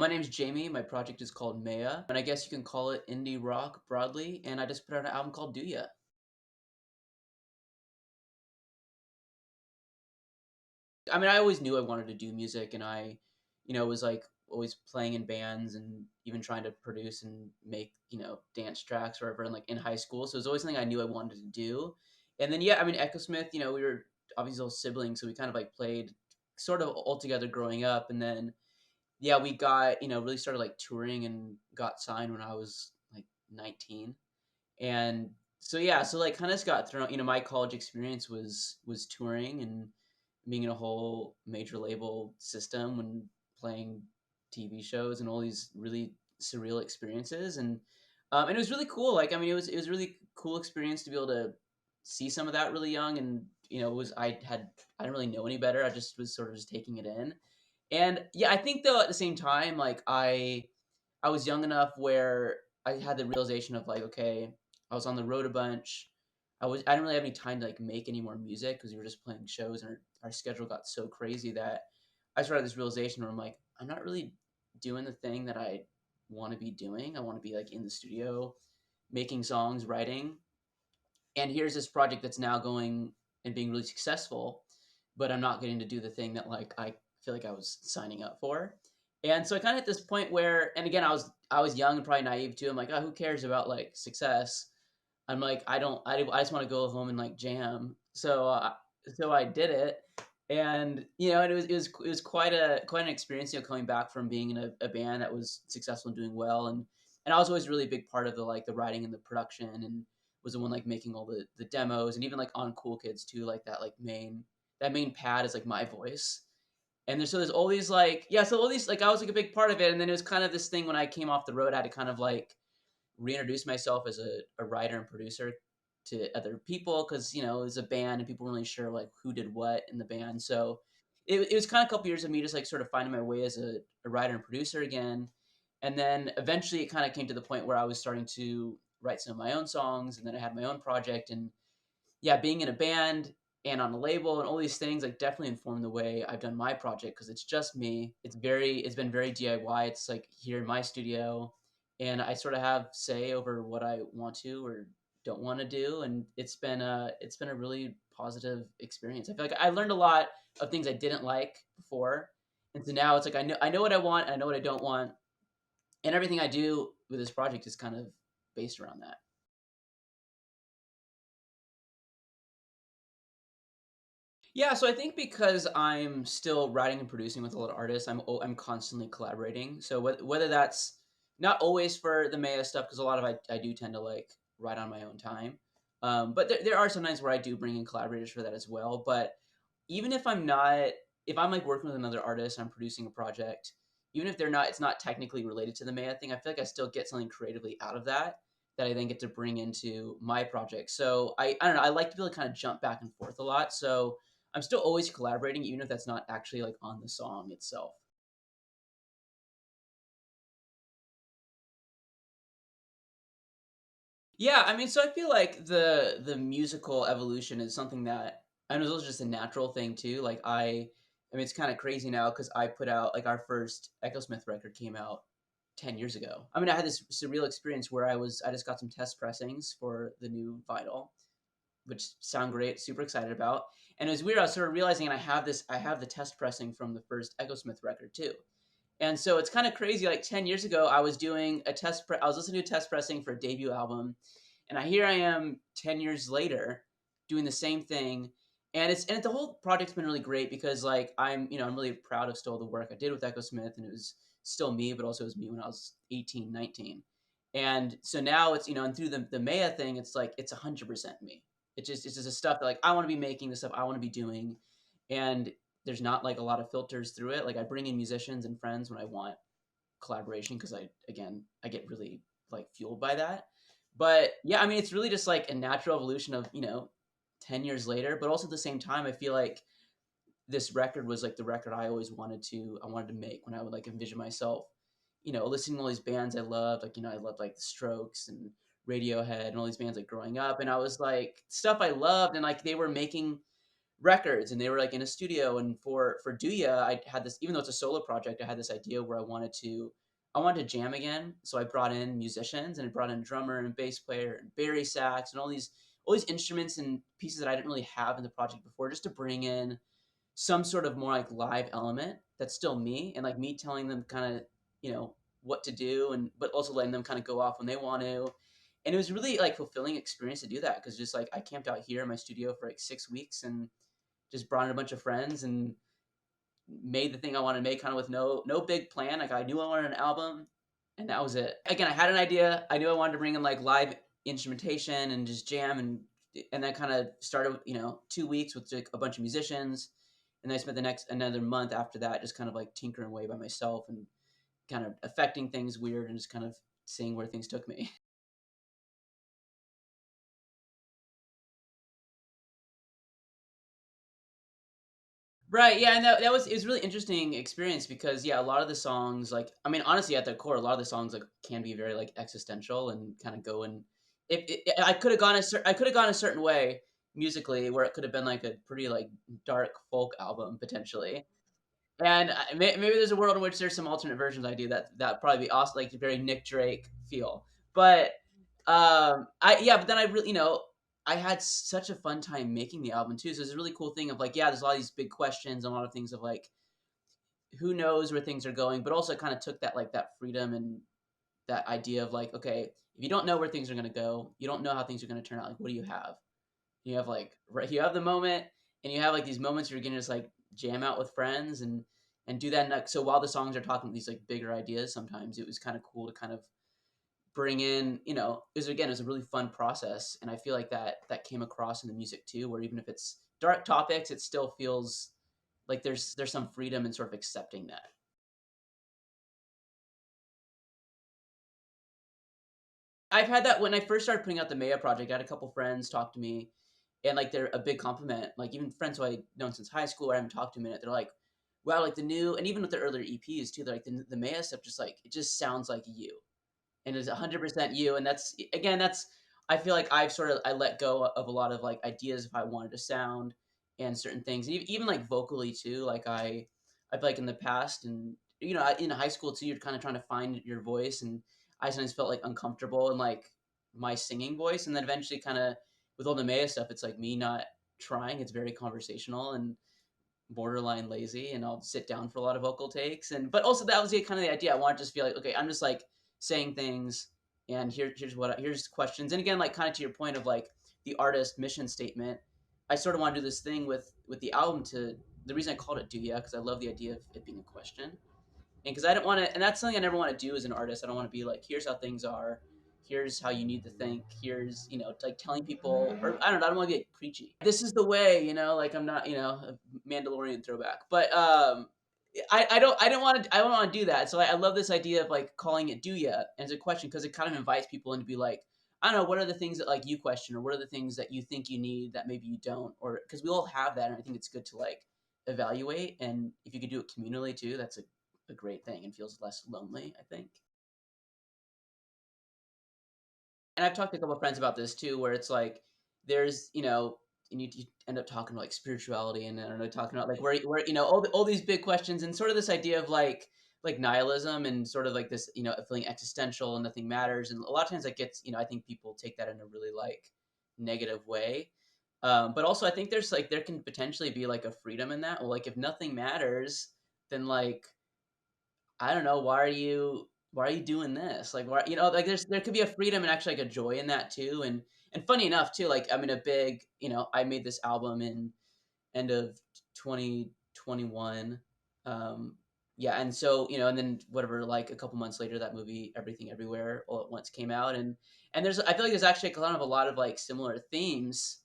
my name's Jamie. My project is called Meija, and I guess you can call it indie rock broadly. And I just put out an album called Do Ya. I mean, I always knew I wanted to do music, and was like always playing in bands and even trying to produce and make dance tracks or whatever, and like in high school. So it was always something I knew I wanted to do. And then yeah, I mean, Echosmith, we were obviously all siblings, so we kind of like played sort of all together growing up, and then yeah, we got really started like touring and got signed when I was like 19. And so yeah, so like kind of just got thrown. My college experience was touring and being in a whole major label system and playing TV shows and all these really surreal experiences. And it was really cool. Like I mean, it was a really cool experience to be able to see some of that really young. And it was I didn't really know any better. I just was sort of just taking it in. And yeah, I think though at the same time, like I was young enough where I had the realization of like, okay, I was on the road a bunch. I didn't really have any time to like make any more music because we were just playing shows, and our schedule got so crazy that I started this realization where I'm like, I'm not really doing the thing that I want to be doing. I want to be like in the studio, making songs, writing. And here's this project that's now going and being really successful, but I'm not getting to do the thing that like I feel like I was signing up for. And so I kind of hit this point where, and again, I was young and probably naive too. I'm like, oh, who cares about like success? I'm like, I just want to go home and like jam. So I did it, and and it was quite an experience. Coming back from being in a band that was successful and doing well, and I was always really a big part of the like the writing and the production, and was the one like making all the demos, and even like on Cool Kids too, like that main pad is like my voice. And there's all these like yeah, so all these like I was like a big part of it, and then it was kind of this thing when I came off the road, I had to kind of like reintroduce myself as a writer and producer to other people because it was a band and people weren't really sure like who did what in the band. So it was kind of a couple years of me just like sort of finding my way as a writer and producer again. And then eventually it kind of came to the point where I was starting to write some of my own songs, and then I had my own project. And yeah, being in a band and on a label and all these things like definitely informed the way I've done my project because it's just me. It's been very DIY. It's like here in my studio, and I sort of have say over what I want to or don't want to do, and it's been a really positive experience. I feel like I learned a lot of things I didn't like before, and so now it's like I know what I want, and I know what I don't want, and everything I do with this project is kind of based around that. Yeah, so I think because I'm still writing and producing with a lot of artists, I'm constantly collaborating. So whether that's not always for the Maya stuff, because a lot of I do tend to like write on my own time. But there are sometimes where I do bring in collaborators for that as well. But even if I'm like working with another artist, I'm producing a project, even if it's not technically related to the Maya thing, I feel like I still get something creatively out of that I then get to bring into my project. So I don't know, I like to be able to kind of jump back and forth a lot. So I'm still always collaborating, even if that's not actually like on the song itself. Yeah, I mean, so I feel like the musical evolution is something that I know it's just a natural thing too. Like I mean, it's kind of crazy now because I put out like our first Echosmith record came out 10 years ago. I mean, I had this surreal experience where I just got some test pressings for the new vinyl, which sound great, super excited about. And it was weird. I was sort of realizing, and I have the test pressing from the first Echosmith record too. And so it's kind of crazy. Like 10 years ago, I was doing I was listening to a test pressing for a debut album, and here I am 10 years later, doing the same thing. And the whole project's been really great because like I'm really proud of still the work I did with Echosmith, and it was still me, but also it was me when I was 18, 19. And so now it's and through the Maya thing, it's like it's 100% me. It's just the stuff that like I want to be making, the stuff I want to be doing, and there's not like a lot of filters through it. Like I bring in musicians and friends when I want collaboration because I get really like fueled by that. But yeah, I mean it's really just like a natural evolution of 10 years later. But also at the same time, I feel like this record was like the record I wanted to make when I would like envision myself listening to all these bands I loved. Like I loved like the Strokes and Radiohead and all these bands like growing up, and I was like stuff I loved, and like they were making records, and they were like in a studio. And for Duya, I had this, even though it's a solo project, I had this idea where I wanted to jam again. So I brought in musicians, and I brought in a drummer and bass player and bari sax and all these instruments and pieces that I didn't really have in the project before, just to bring in some sort of more like live element that's still me, and like me telling them kind of, you know, what to do, and but also letting them kind of go off when they want to. And it was really like fulfilling experience to do that, because just like I camped out here in my studio for like 6 weeks and just brought in a bunch of friends and made the thing I wanted to make, kind of with no big plan. Like I knew I wanted an album, and that was it. Again, I had an idea. I knew I wanted to bring in like live instrumentation and just jam, and then kind of started, you know, 2 weeks with like a bunch of musicians, and then I spent the next another month after that just kind of like tinkering away by myself and kind of affecting things weird and just kind of seeing where things took me. Right, yeah, and that was, it was really interesting experience, because yeah, a lot of the songs, like, I mean, honestly, at their core, a lot of the songs like can be very like existential and kind of go in. If I could have gone I could have gone a certain way musically, where it could have been like a pretty like dark folk album potentially. And maybe there's a world in which there's some alternate versions I do that probably be awesome, like very Nick Drake feel. But I yeah, but then I really, you know, I had such a fun time making the album too. So it's a really cool thing of like, yeah, there's a lot of these big questions and a lot of things of like, who knows where things are going, but also kind of took that like that freedom and that idea of like, okay, if you don't know where things are gonna go, you don't know how things are gonna turn out. Like, what do you have? You have like, right, you have the moment, and you have like these moments where you're gonna just like jam out with friends and do that. And like, so while the songs are talking these like bigger ideas, sometimes it was kind of cool to kind of bring in, you know, because again, it was a really fun process, and I feel like that came across in the music too, where even if it's dark topics, it still feels like there's some freedom in sort of accepting that. I've had that when I first started putting out the Meija project. I had a couple friends talk to me, and like they're a big compliment. Like even friends who I've known since high school, I haven't talked to in a minute. They're like, "Wow, like the new," and even with the earlier EPs too. They're like the Meija stuff, just like it just sounds like you, and it's 100% you. And that's, again, that's, I feel like I let go of a lot of like ideas if I wanted to sound and certain things, and even like vocally too. Like I've like in the past, and you know, in high school too, you're kind of trying to find your voice, and I sometimes felt like uncomfortable in like my singing voice, and then eventually kind of with all the Maya stuff, it's like me not trying. It's very conversational and borderline lazy, and I'll sit down for a lot of vocal takes. And but also that was the kind of the idea. I wanted to just feel like, okay, I'm just like saying things, and here's questions. And again, like kind of to your point of like the artist mission statement, I sort of want to do this thing with the album. To the reason I called it "Do Ya," because I love the idea of it being a question, and because I didn't want to, and that's something I never want to do as an artist. I don't want to be like, here's how things are, here's how you need to think, here's, you know, like telling people, or I don't know, I don't want to be like preachy. This is the way, you know, like I'm not, you know, a Mandalorian throwback, but I don't want to, I don't want to do that. So I love this idea of like calling it "Do Ya" as a question, because it kind of invites people in to be like, I don't know, what are the things that like you question, or what are the things that you think you need that maybe you don't, or because we all have that, and I think it's good to like evaluate, and if you could do it communally too, that's a great thing, and feels less lonely, I think. And I've talked to a couple of friends about this too, where it's like there's, you know, and you end up talking about like spirituality, and I don't know, talking about like where you know all these big questions, and sort of this idea of like nihilism, and sort of like this, you know, feeling existential and nothing matters. And a lot of times that gets, you know, I think people take that in a really like negative way. But also I think there's like there can potentially be like a freedom in that. Well, like if nothing matters, then like I don't know, why are you doing this? Like why, you know, like there could be a freedom and actually like a joy in that too. And funny enough too, like I'm in a big, you know, I made this album in end of 2021. Um yeah, and so, you know, and then whatever, like a couple months later, that movie Everything Everywhere All at Once came out. And there's, I feel like there's actually kind of a lot of like similar themes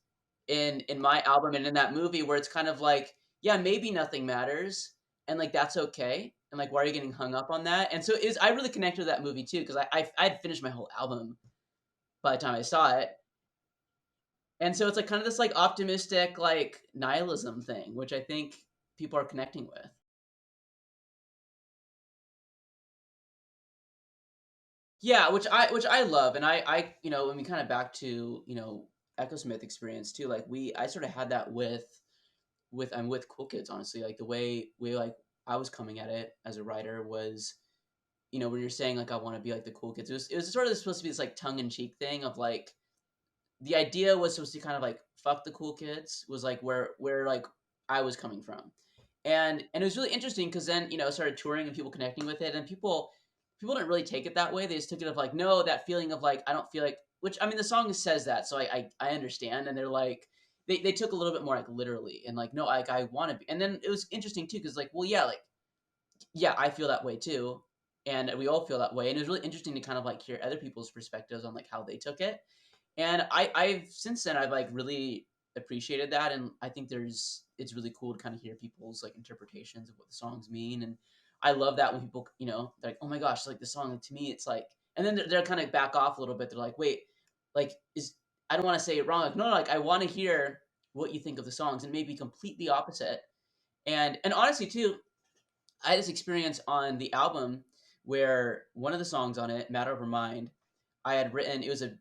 in my album and in that movie, where it's kind of like, yeah, maybe nothing matters, and like that's okay, and like why are you getting hung up on that? And so is I really connected to that movie too, because I'd finished my whole album by the time I saw it. And so it's like kind of this like optimistic like nihilism thing, which I think people are connecting with. Yeah, which I love. And I, you know, when we kind of back to, you know, Echosmith experience too, like I sort of had that with I'm with Cool Kids, honestly. Like the way like I was coming at it as a writer was, when you're saying like I want to be like the cool kids, it was sort of supposed to be this like tongue in cheek thing of like the idea was supposed to kind of like fuck the cool kids was like where like I was coming from, and it was really interesting because then I started touring and people connecting with it, and people didn't really take it that way. They just took it of like, no, that feeling of like I don't feel like, which I mean the song says that, so I understand, and they're like they took a little bit more like literally and like no, like I want to be, and then it was interesting too because like well yeah like yeah I feel that way too, and we all feel that way, and it was really interesting to kind of like hear other people's perspectives on like how they took it, and I've since then I've like really appreciated that, and I think it's really cool to kind of hear people's like interpretations of what the songs mean, and I love that when people they're like, oh my gosh, like the song to me it's like, and then they're kind of back off a little bit. They're like, wait, like is I don't want to say it wrong, like no, like I want to hear what you think of the songs, and maybe completely opposite, and honestly too, I had this experience on the album where one of the songs on it, Matter Over Mind, I had written. It was a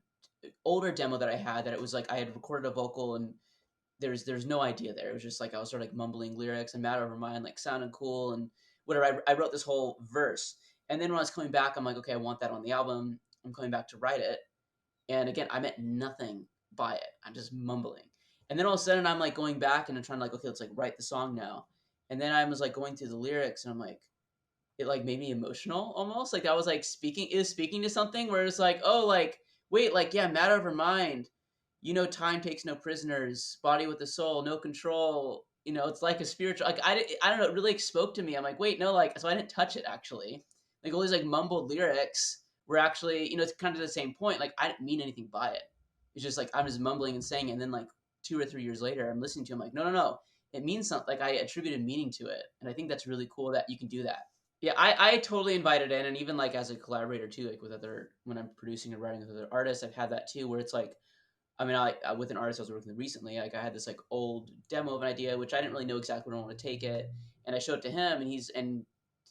older demo that I had that it was like I had recorded a vocal and there's no idea there. It was just like I was sort of like mumbling lyrics and Matter Over Mind like sounded cool and whatever. I wrote this whole verse, and then when I was coming back, I'm like, okay, I want that on the album. I'm coming back to write it, and again, I meant nothing by it. I'm just mumbling, and then all of a sudden, I'm like going back and I'm trying to like, okay, let's like write the song now, and then I was like going through the lyrics and I'm like it like made me emotional almost like I was like speaking is speaking to something where it's like oh like wait like yeah matter over mind, time takes no prisoners, body with the soul, no control, it's like a spiritual like I don't know, it really spoke to me. I'm like wait no, like so I didn't touch it actually, like all these like mumbled lyrics were actually it's kind of the same point, like I didn't mean anything by it. It's just like I'm just mumbling and saying it, and then like 2 or 3 years later I'm listening to it, I'm like no no no, it means something, like I attributed meaning to it, and I think that's really cool that you can do that. Yeah, I totally invited in, and even like as a collaborator too, like with other when I'm producing and writing with other artists, I've had that too, where it's like, I mean, with an artist I was working with recently, like I had this like old demo of an idea, which I didn't really know exactly where I want to take it, and I showed it to him, and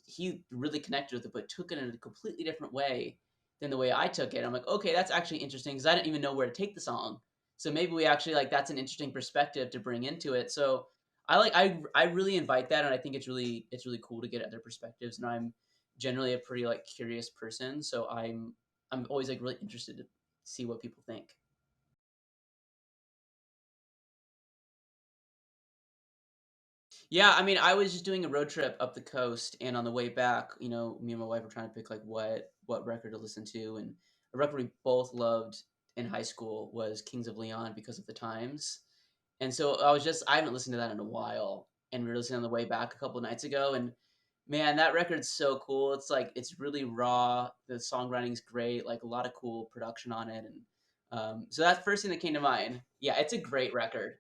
he really connected with it, but took it in a completely different way than the way I took it. I'm like, okay, that's actually interesting because I didn't even know where to take the song, so maybe we actually like that's an interesting perspective to bring into it. So I really invite that, and I think it's really cool to get other perspectives, and I'm generally a pretty like curious person, so I'm always like really interested to see what people think. Yeah, I mean, I was just doing a road trip up the coast, and on the way back, me and my wife were trying to pick like what record to listen to, and a record we both loved in high school was Kings of Leon because of the times. And so I haven't listened to that in a while, and we were listening on the way back a couple of nights ago, and man, that record's so cool. It's like it's really raw. The songwriting's great, like a lot of cool production on it, and so that's the first thing that came to mind. Yeah, it's a great record.